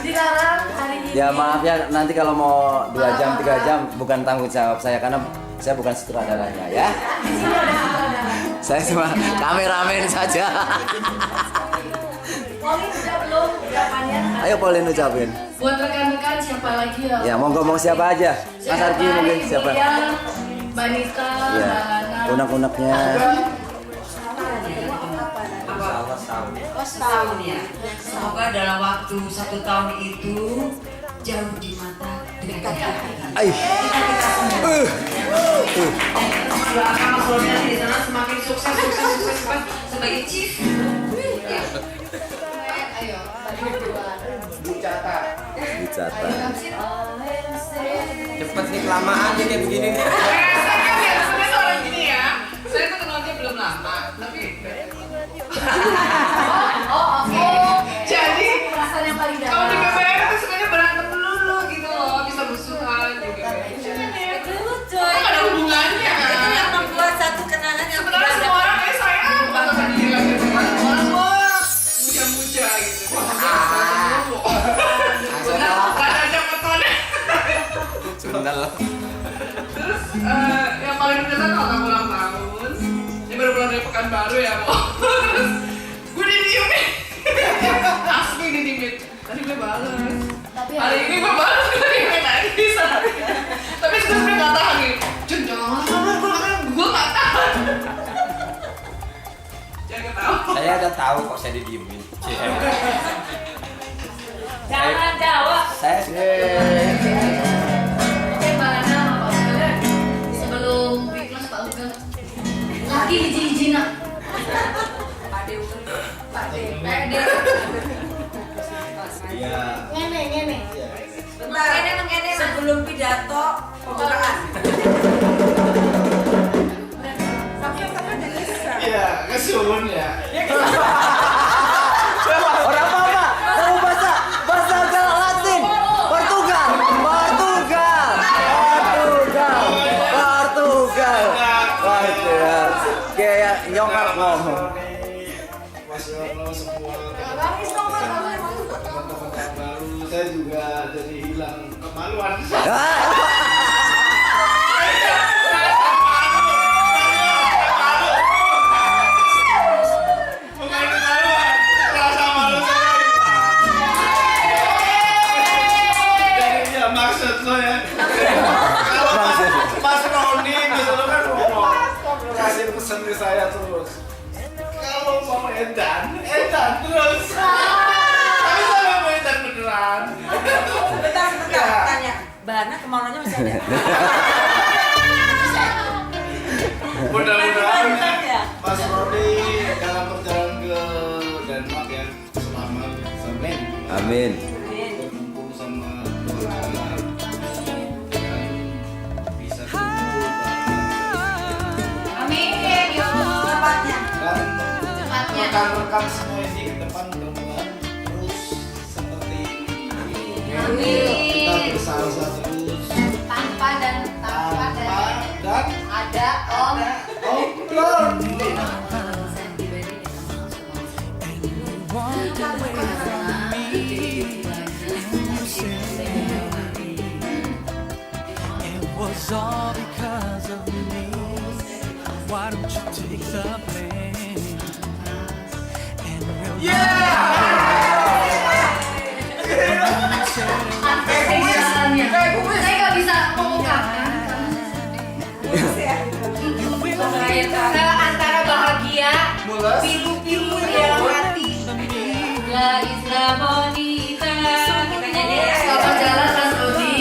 Dilarang hari ini. Ya maaf ya, nanti kalau mau 2 jam 3 jam bukan tanggung jawab saya karena saya bukan sutradaranya ya. Di sini ada sutradara. Saya cuma kameramen saja. Pauline udah belum ucapannya? Ayo Pauline ucapin. Buat rekan-rekan siapa lagi ya? Ya mau ngomong siapa aja. Mas Arki mungkin siapa? Mbak Nita, Ya, Mbak Hana. unek-uneknya. Setahun ya. Semoga dalam waktu 1 tahun itu jauh di mata dekat di hati. Aih. Doakan Mas Roni di sana semakin sukses sebagai chief. Ayo, Dicatat. Cepet nih kelamaan nih kayak begini nih. Sebenarnya orang gini ya. Saya tuh kenalnya belum lama, tapi oke. jadi Perasaan yang paling kalau di dalam. BBM itu sebenarnya berantem dulu gitu loh, bisa musuhan juga. Itu lucu. Kok ada hubungannya kan? Itu yang membuat satu kenangan yang Sebenarnya semua orang kayak sayang banget sama dia gitu kan. Orang wah muja-muja gitu. Gak ada ajak fotonya. Sundal. Terus yang paling berkesan waktu aku ulang tahun. Ini baru pulang dari Pekanbaru ya, Bo. Terus gue didiem nih. Asli didiemin. Tadi gue bales. Tapi Hari ini gue balas, tadi gue nangis. Tapi terus gue gak tahan nih. Jun, jangan, gue gak tahan. Jangan ketawa. Saya udah tahu kok saya didiemin. jangan jawab. Saya Oke, Mbak Hana, Pak Uga. Sebelum Biklas Pak Uga. Lagi izin-izinan. Pak D. Iya. Ngene. Bentar, sebelum pidato pembukaan. Iya, kesun ya. Orang apa? Tahu bahasa Latin. Portugal. Kayak nyokap ngomong. Mas Yono semua Nangis dong, Pak. teman-teman baru, saya juga jadi hilang kemaluan. Bukan kemaluan, rasa malu saya hilang. Jadi ya maksud lo ya. Kalau Mas Roni gitu kan ngomong, kasih pesan ke saya terus. Kalau mau edan terus. Tapi saya mau edan beneran. Bentar, tanya. Bana kemauannya masih ada. Mudah-mudahan Ya. Mas Roni dalam perjalanan ke Denmark ya selamat sampai Amin. berkumpul sama keluarga dan bisa kumpul Amin. Ya Cepatnya. dan Cepatnya. rekan-rekan semua ini ke depan mudah-mudahan terus seperti ini. Amin. Kita bersama terus Tanpa dan ada Om. Omlon. Was all because of me. Why don't you take the blame? And Jalannya. Saya nggak bisa mengungkapkan. Antara bahagia, pilu-pilu di dalam hati. La Isla Bonita. Kita nyanyi ya. Selamat jalan Mas Rodi.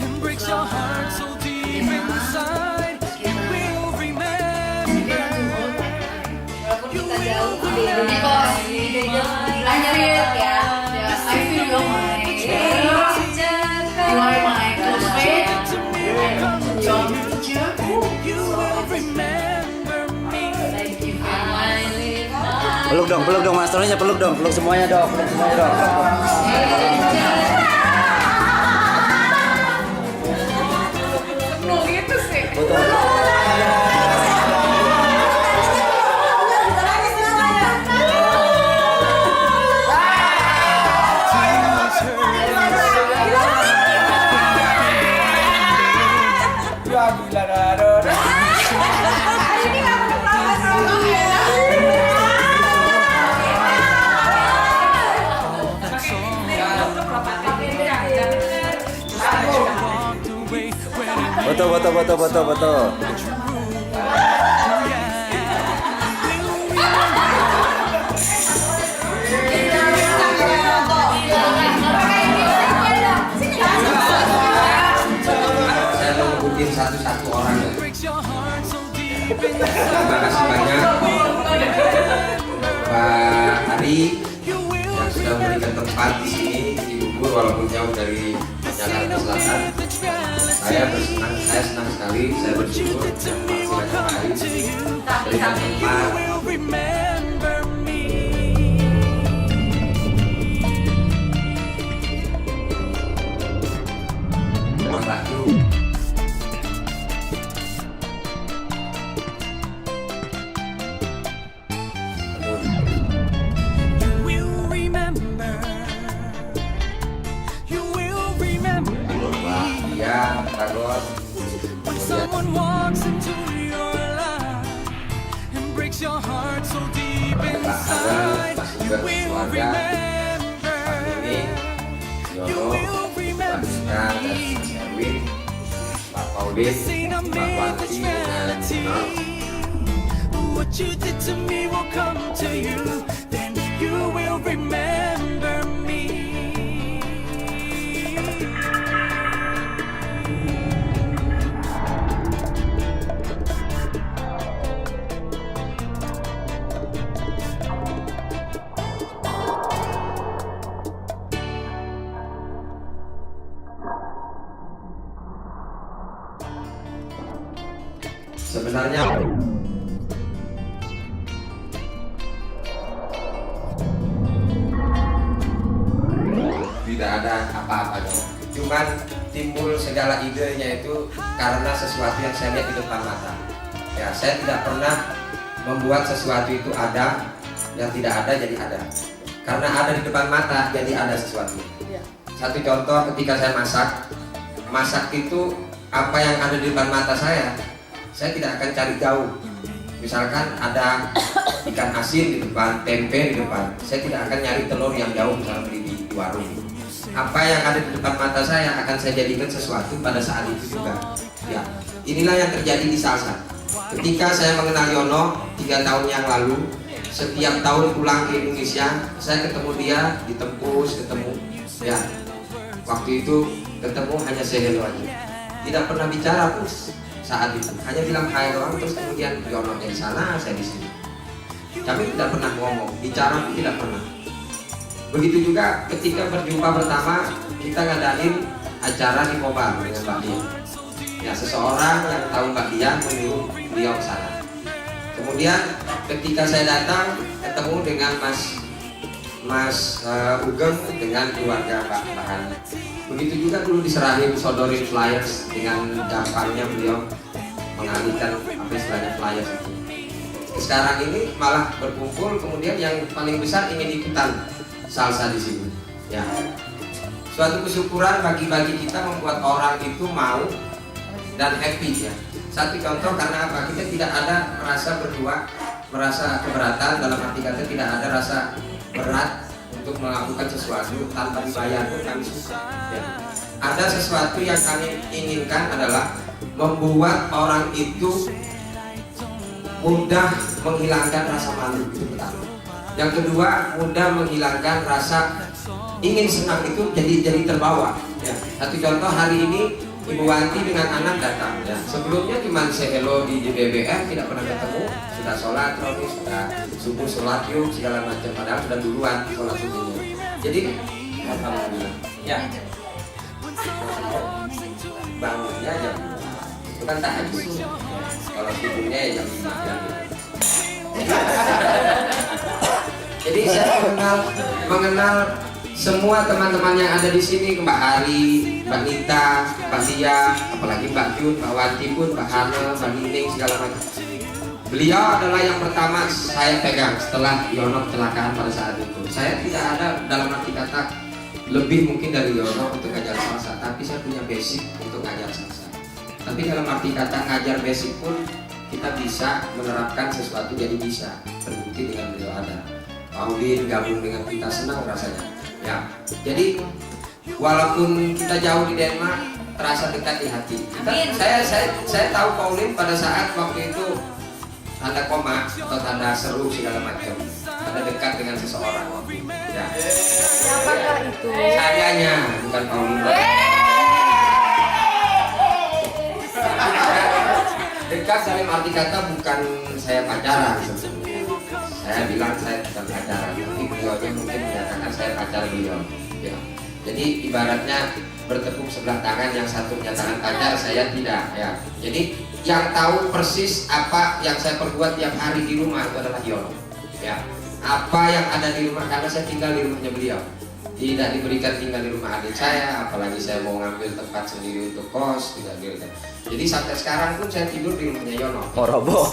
and breaks your heart so deep inside. You will remember. Walaupun kita jauh, ide-idenya kok dilanjutin ya. I feel your mind. You are my close friend. You will remember me. Peluk dong Mas Roninya, peluk semuanya dong. Penuh gitu sih. Foto. Saya mau ngebutin satu-satu orang. breaks your heart so deep Terima kasih banyak Pak Ari yang sudah memberikan tempat di sini di Bogor walaupun jauh dari Jakarta Selatan. Saya senang sekali, saya bersyukur dan makasih banyak Pak Ari berikan tempat. remember me. Membantu. You will remember. You will remember Wah, iya, Bagot. when someone walks into your life and breaks your heart so deep inside. You will remember. Yono, Pak Nika, dan Mas Erwin, Pak Paulin, Seen a Pak man Wanti, dan Nol. what you did to me will come to you. Then you will remember me. Sebenarnya tidak ada apa-apa dong. Cuman timbul segala idenya itu karena sesuatu yang saya lihat di depan mata. Ya, saya tidak pernah membuat sesuatu itu ada yang tidak ada jadi ada. Karena ada di depan mata jadi ada sesuatu. Satu contoh ketika saya masak itu apa yang ada di depan mata saya tidak akan cari jauh. Misalkan ada ikan asin di depan, tempe di depan, saya tidak akan nyari telur yang jauh misalnya beli di warung. Apa yang ada di depan mata saya akan saya jadikan sesuatu pada saat itu juga. Ya, inilah yang terjadi di salsa. Ketika saya mengenal Yono 3 tahun yang lalu, setiap tahun pulang ke Indonesia, saya ketemu dia di Tempus, ya. Waktu itu ketemu hanya say hello aja, tidak pernah bicara pun saat itu, hanya bilang hai doang. Terus kemudian Yono di sana, saya di sini. Kami tidak pernah ngomong, bicara pun tidak pernah. Begitu juga ketika berjumpa pertama, kita ngadain acara di Kobar dengan Mbak Dian. Ya, seseorang yang tahu Mbak Dian menyuruh beliau ke sana. Kemudian ketika saya datang ketemu dengan Mas Ugeng dengan keluarga Pak Bahan. Begitu juga dulu diserahin sodorin flyers, dengan gampangnya beliau mengalihkan apa istilahnya flyers itu. Sekarang ini malah berkumpul, kemudian yang paling besar ingin ikutan salsa di sini. Ya, suatu kesyukuran bagi kita membuat orang itu mau dan happy ya. Satu contoh karena apa? Kita tidak ada merasa berdua, merasa keberatan, dalam arti kata tidak ada rasa berat untuk melakukan sesuatu tanpa dibayar pun kami suka. Ya. Ada sesuatu yang kami inginkan adalah membuat orang itu mudah menghilangkan rasa malu, itu pertama. Yang kedua, mudah menghilangkan rasa ingin senang itu jadi terbawa. Ya. Satu contoh hari ini Ibu Wanti dengan anak datang. Ya. Sebelumnya cuma say hello di BBM, tidak pernah ketemu. Sudah sholat, sudah subuh sholat yuk segala macam. Padahal sudah duluan sholat subuhnya. Jadi alhamdulillah. Ya. Bangunnya jam 5. Itu kan tahajud. Kalau tidurnya ya jam 5 jam. Jadi saya mengenal semua teman-teman yang ada di sini, Mbak Hari, Mbak Nita, Mbak Lia, apalagi Mbak Jun, Mbak Wanti pun, Mbak Hana, Mbak Nining, segala macam. Beliau adalah yang pertama saya pegang setelah Yono kecelakaan pada saat itu. Saya tidak ada dalam arti kata lebih mungkin dari Yono untuk ngajar salsa, tapi saya punya basic untuk ngajar salsa. Tapi dalam arti kata ngajar basic pun kita bisa menerapkan sesuatu jadi bisa. Terbukti dengan beliau ada. Paulin gabung dengan kita, senang rasanya. Ya, jadi walaupun kita jauh di Denmark, terasa dekat di hati. Amin. Saya tahu Pauline pada saat waktu itu tanda koma atau tanda seru segala macam, ada dekat dengan seseorang. Ya. Siapakah itu? Sayanya bukan Pauline. Dekat dalam arti kata bukan saya pacaran sebenarnya. Saya bilang saya bukan pacaran, tapi beliaunya mungkin menyatakan saya pacar beliau. Ya. Jadi ibaratnya bertepuk sebelah tangan, yang satu menyatakan pacar, saya tidak. Ya. Jadi yang tahu persis apa yang saya perbuat tiap hari di rumah itu adalah Yono. Ya. Apa yang ada di rumah, karena saya tinggal di rumahnya beliau. Tidak diberikan tinggal di rumah adik saya, apalagi saya mau ngambil tempat sendiri untuk kos, tidak diberikan. Jadi sampai sekarang pun saya tidur di rumahnya Yono. Oh, roboh.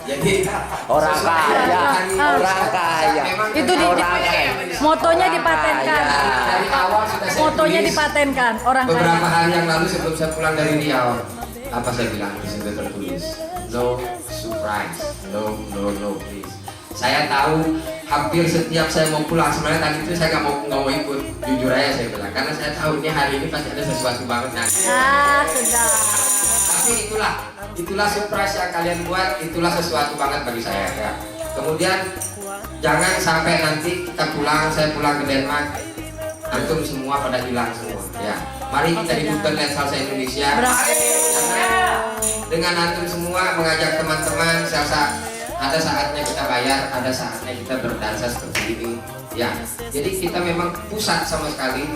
Jadi Orang kaya, orang kaya. Itu di- orang kaya. Motonya Orang dipatenkan. kaya. dari awal sudah saya Motonya tulis. dipatenkan, orang Beberapa kaya. hari yang lalu sebelum saya pulang dari Riau, apa saya bilang di situ tertulis, no surprise, no please. Saya tahu hampir setiap saya mau pulang, sebenarnya tadi itu saya nggak mau ikut, jujur aja saya bilang, karena saya tahu ini hari ini pasti ada sesuatu banget nanti. Sudah. Tapi itulah surprise yang kalian buat, itulah sesuatu banget bagi saya ya. Kemudian jangan sampai nanti kita pulang, saya pulang ke Denmark, antum semua pada hilang semua ya. Mari kita hidupkan Lihat Salsa Indonesia. Karena dengan antum semua mengajak teman-teman salsa, ada saatnya kita bayar, ada saatnya kita berdansa seperti ini ya. Jadi kita memang pusat sama sekali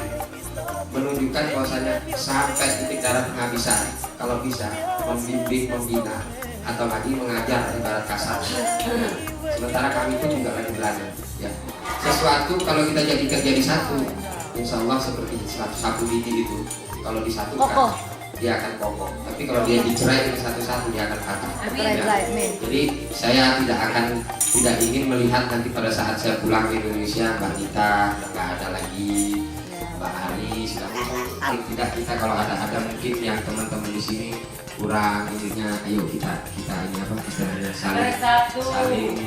menunjukkan bahwasanya sampai titik darah penghabisan, kalau bisa membimbing, membina, atau lagi mengajar ibarat kasar. Sementara kami pun juga lagi belajar. Ya. Sesuatu kalau kita jadikan jadi satu, insya Allah seperti sapu lidi itu, kalau disatukan Kokoh. dia akan kokoh. Tapi kalau dia dicerai satu-satu dia akan patah. Amin. Ya. Jadi saya tidak ingin melihat nanti pada saat saya pulang ke Indonesia Mbak Nita nggak ada lagi, Mbak Ari sudah tidak, kita kalau ada mungkin yang teman-teman di sini kurang ininya, ayo kita ini apa istilahnya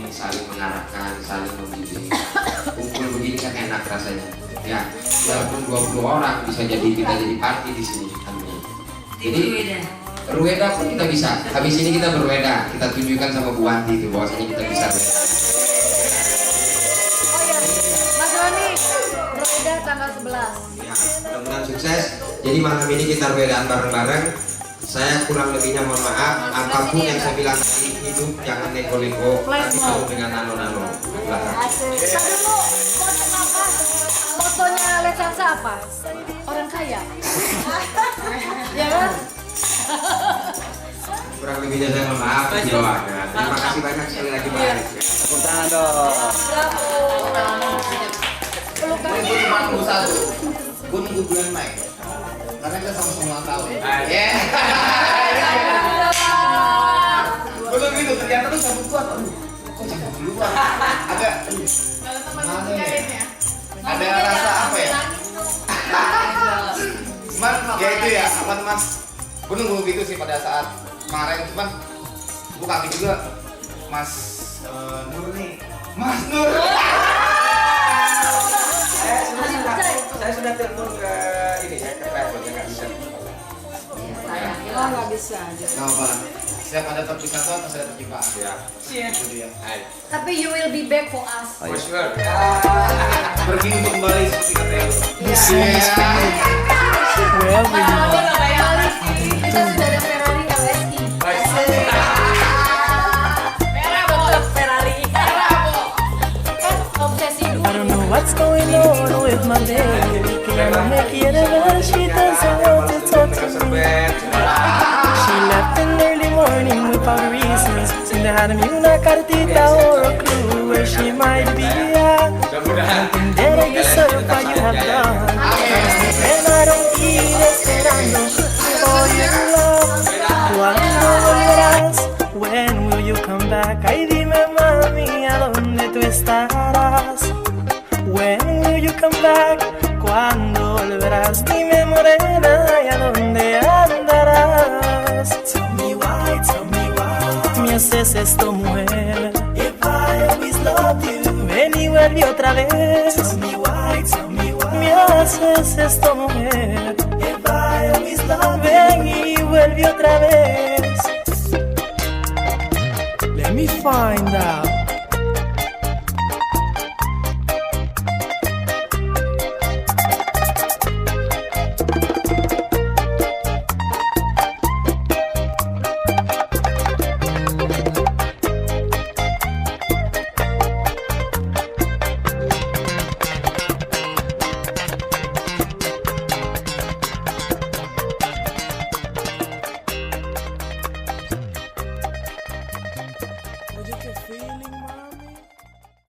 saling mengarahkan, saling membimbing. Kumpul begini kan enak rasanya. Ya, walaupun 20 orang bisa kita jadi party di sini. Amin. Jadi Rueda pun kita bisa. Habis ini kita berweda, kita tunjukkan sama Bu Wanti itu bahwasanya kita bisa. Mas Roni, berbeda tanggal 11. Ya, mudah-mudahan sukses. Jadi malam ini kita bedaan bareng-bareng. Saya kurang lebihnya mohon maaf. Apapun yang saya bilang tadi, hidup jangan neko-neko, tapi penuh dengan nano-nano. Asik. Tadi dulu, foto apa? Fotonya Lihat Salsa apa? Orang kaya. Ya kan? Kurang lebihnya saya mohon maaf. Jawabannya. Terima kasih banyak sekali lagi Pak Aris. Tepuk tangan dong. Pelukan. Gue cuma nunggu satu. Gue nunggu bulan Mei. Karena kita sama-sama ulang tahun. Gue tuh gitu, ternyata tuh cabut kuat. Aduh, kok cabut duluan? Agak, mana ya? Ada rasa apa ya? Cuman ya itu ya, apa mas? Gue nunggu gitu sih pada saat kemarin, cuman gue kaget juga. Mas Nur nih, Mas Nur. Saya sudah telepon ke ini ya, ke travelnya nggak bisa. Oh, nggak bisa aja. Gak apa, setiap ada topik satu atau saya topik Pak. Ya. Itu dia. Tapi you will be back for us. Oh, iya. For sure. Pergi untuk kembali seperti kata Elo. This is wherever you are. Kita sudah ada Ferrari LSI. Tetap Ferrari. Obsesi I dulu. don't know what's going on with my baby. Que no me quiere ver, she doesn't want to talk to me. She left in early morning without reasons. Sin dejarme una cartita or a clue where she might be at. Nothing that I deserve what you have done. And I don't keep esperando for your love. Cuando volverás, when will you come back? Ay dime mami, ¿a dónde tú estarás? When will you come back? ¿Cuándo volverás? Dime morena, ¿y a dónde andarás? Tell me why, me haces esto mujer. If I always loved you, ven y vuelve otra vez. Tell me why, me me haces esto, mujer. If I always love, ven y vuelve otra vez. Let me find out. Oye, qué feeling, man.